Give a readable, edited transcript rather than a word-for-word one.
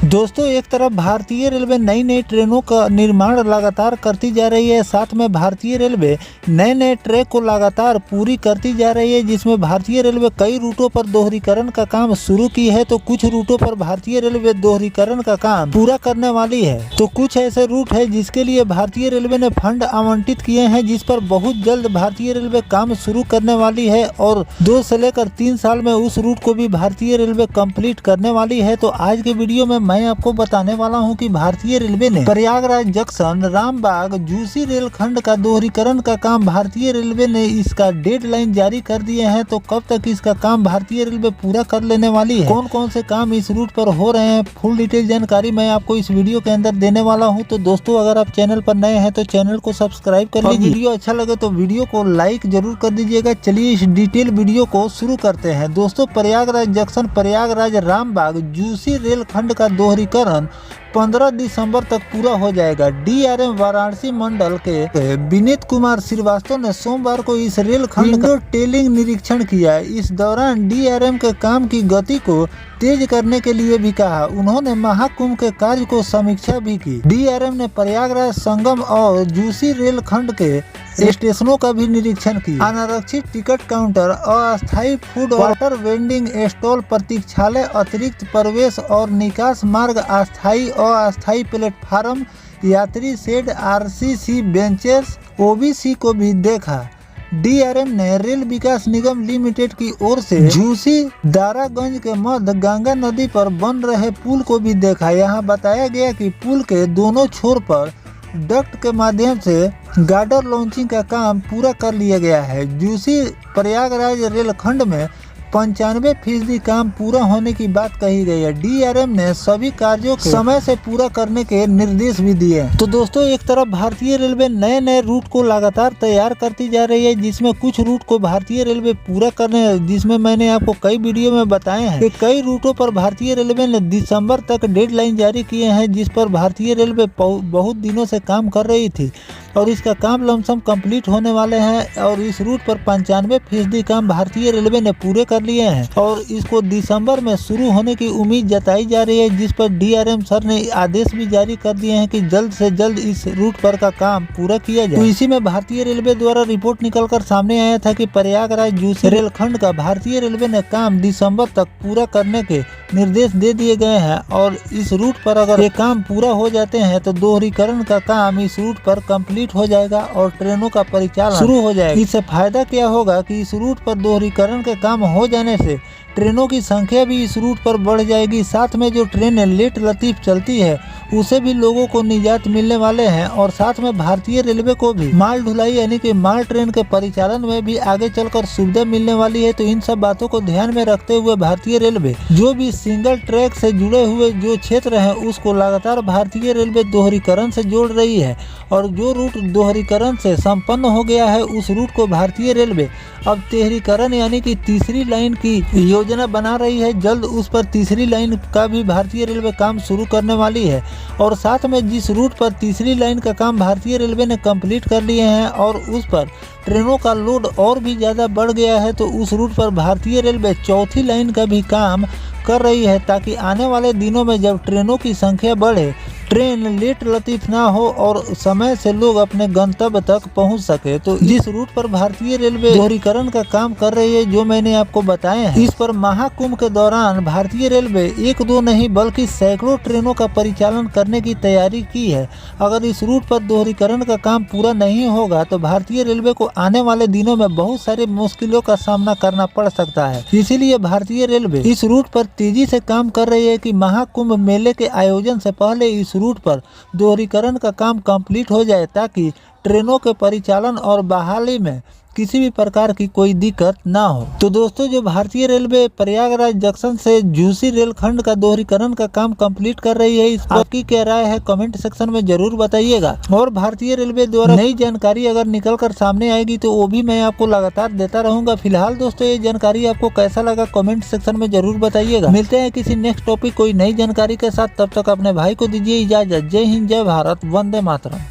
दोस्तों, एक तरफ भारतीय रेलवे नई नई ट्रेनों का निर्माण लगातार करती जा रही है, साथ में भारतीय रेलवे नए नए ट्रैक को लगातार पूरी करती जा रही है, जिसमें भारतीय रेलवे कई रूटों पर दोहरीकरण का काम शुरू की है। तो कुछ रूटों पर भारतीय रेलवे दोहरीकरण का काम पूरा करने वाली है, तो कुछ ऐसे रूट है जिसके लिए भारतीय रेलवे ने फंड आवंटित किए हैं, जिस पर बहुत जल्द भारतीय रेलवे काम शुरू करने वाली है और 2 से लेकर 3 साल में उस रूट को भी भारतीय रेलवे कंप्लीट करने वाली है। तो आज के वीडियो में मैं आपको बताने वाला हूं कि भारतीय रेलवे ने प्रयागराज जंक्शन रामबाग झूसी रेलखंड का दोहरीकरण का काम भारतीय रेलवे ने इसका डेडलाइन जारी कर दिए हैं। तो कब तक इसका काम भारतीय रेलवे पूरा कर लेने वाली है, कौन कौन से काम इस रूट पर हो रहे हैं, फुल डिटेल जानकारी मैं आपको इस वीडियो के अंदर देने वाला हूँ। तो दोस्तों, अगर आप चैनल पर नए हैं तो चैनल को सब्सक्राइब कर लीजिए। वीडियो अच्छा लगे तो वीडियो को लाइक जरूर कर दीजिएगा। चलिए इस डिटेल वीडियो को शुरू करते हैं। दोस्तों, प्रयागराज जंक्शन प्रयागराज रामबाग झूसी रेलखंड का दोहरीकरण 15 दिसंबर तक पूरा हो जाएगा। डीआरएम वाराणसी मंडल के विनीत कुमार श्रीवास्तव ने सोमवार को इस रेलखंड का टेलिंग निरीक्षण किया। इस दौरान डीआरएम के काम की गति को तेज करने के लिए भी कहा। उन्होंने महाकुंभ के कार्य को समीक्षा भी की। डीआरएम ने प्रयागराज संगम और झूसी रेलखंड के स्टेशनों का भी निरीक्षण किया। अनारक्षित टिकट काउंटर, अस्थायी फूड वाटर वेंडिंग स्टॉल, प्रतीक्षालय, अतिरिक्त प्रवेश और निकास मार्ग, अस्थायी और अस्थायी प्लेटफार्म, यात्री शेड, आरसीसी बेंचेस, ओबीसी को भी देखा। डीआरएम ने रेल विकास निगम लिमिटेड की ओर से झूसी दारागंज के मध्य गंगा नदी पर बन रहे पुल को भी देखा। यहाँ बताया गया कि पुल के दोनों छोर पर डक्ट के माध्यम से गार्डर लॉन्चिंग का काम पूरा कर लिया गया है। झूसी प्रयागराज रेलखंड में 95% काम पूरा होने की बात कही गई है। डीआरएम ने सभी कार्यों को समय से पूरा करने के निर्देश भी दिए। तो दोस्तों, एक तरफ भारतीय रेलवे नए नए रूट को लगातार तैयार करती जा रही है, जिसमें कुछ रूट को भारतीय रेलवे पूरा करने, जिसमें मैंने आपको कई वीडियो में बताए हैं कि कई रूटों पर भारतीय रेलवे ने दिसंबर तक डेडलाइन जारी किए हैं, जिस पर भारतीय रेलवे बहुत दिनों से काम कर रही थी और इसका काम लमसम कंप्लीट होने वाले हैं। और इस रूट पर 95% काम भारतीय रेलवे ने पूरे कर लिए हैं और इसको दिसंबर में शुरू होने की उम्मीद जताई जा रही है, जिस पर डीआरएम सर ने आदेश भी जारी कर दिए हैं कि जल्द से जल्द इस रूट पर का काम पूरा किया जाए। तो इसी में भारतीय रेलवे द्वारा रिपोर्ट निकलकर सामने आया था कि प्रयागराज झूसी रेलखंड का भारतीय रेलवे ने काम दिसंबर तक पूरा करने के निर्देश दे दिए गए हैं और इस रूट पर अगर ये काम पूरा हो जाते हैं तो दोहरीकरण का काम इस रूट पर कंप्लीट हो जाएगा और ट्रेनों का परिचालन शुरू हो जाएगा। इससे फायदा क्या होगा कि इस रूट पर दोहरीकरण के काम हो जाने से ट्रेनों की संख्या भी इस रूट पर बढ़ जाएगी। साथ में जो ट्रेनें लेट लतीफ चलती है उसे भी लोगों को निजात मिलने वाले हैं और साथ में भारतीय रेलवे को भी माल ढुलाई यानी कि माल ट्रेन के परिचालन में भी आगे चलकर सुविधा मिलने वाली है। तो इन सब बातों को ध्यान में रखते हुए भारतीय रेलवे जो भी सिंगल ट्रैक से जुड़े हुए जो क्षेत्र हैं उसको लगातार भारतीय रेलवे दोहरीकरण से जोड़ रही है और जो रूट दोहरीकरण से संपन्न हो गया है उस रूट को भारतीय रेलवे अब तिहरीकरण यानी कि तीसरी लाइन की योजना बना रही है। जल्द उस पर तीसरी लाइन का भी भारतीय रेलवे काम शुरू करने वाली है और साथ में जिस रूट पर तीसरी लाइन का काम भारतीय रेलवे ने कंप्लीट कर लिए हैं और उस पर ट्रेनों का लोड और भी ज़्यादा बढ़ गया है, तो उस रूट पर भारतीय रेलवे चौथी लाइन का भी काम कर रही है ताकि आने वाले दिनों में जब ट्रेनों की संख्या बढ़े, ट्रेन लेट लतीफ ना हो और समय से लोग अपने गंतव्य तक पहुंच सके। तो जिस रूट पर भारतीय रेलवे दोहरीकरण का काम कर रही है जो मैंने आपको बताए हैं, इस पर महाकुंभ के दौरान भारतीय रेलवे 1-2 नहीं बल्कि सैकड़ों ट्रेनों का परिचालन करने की तैयारी की है। अगर इस रूट पर दोहरीकरण का काम पूरा नहीं होगा तो भारतीय रेलवे को आने वाले दिनों में बहुत सारी मुश्किलों का सामना करना पड़ सकता है। इसीलिए भारतीय रेलवे इस रूट पर तेजी से काम कर रही है कि महाकुंभ मेले के आयोजन से पहले इस रूट पर दोहरीकरण का काम कंप्लीट हो जाए ताकि ट्रेनों के परिचालन और बहाली में किसी भी प्रकार की कोई दिक्कत ना हो। तो दोस्तों, जो भारतीय रेलवे प्रयागराज जंक्शन से झूसी रेलखंड का दोहरीकरण का काम कंप्लीट कर रही है, इस पर आपकी क्या राय है कमेंट सेक्शन में जरूर बताइएगा। और भारतीय रेलवे द्वारा नई जानकारी अगर निकल कर सामने आएगी तो वो भी मैं आपको लगातार देता रहूंगा। फिलहाल दोस्तों, ये जानकारी आपको कैसा लगा कमेंट सेक्शन में जरूर बताइएगा। मिलते हैं किसी नेक्स्ट टॉपिक कोई नई जानकारी के साथ, तब तक अपने भाई को दीजिए इजाजत। जय हिंद, जय भारत, वंदे मातरम।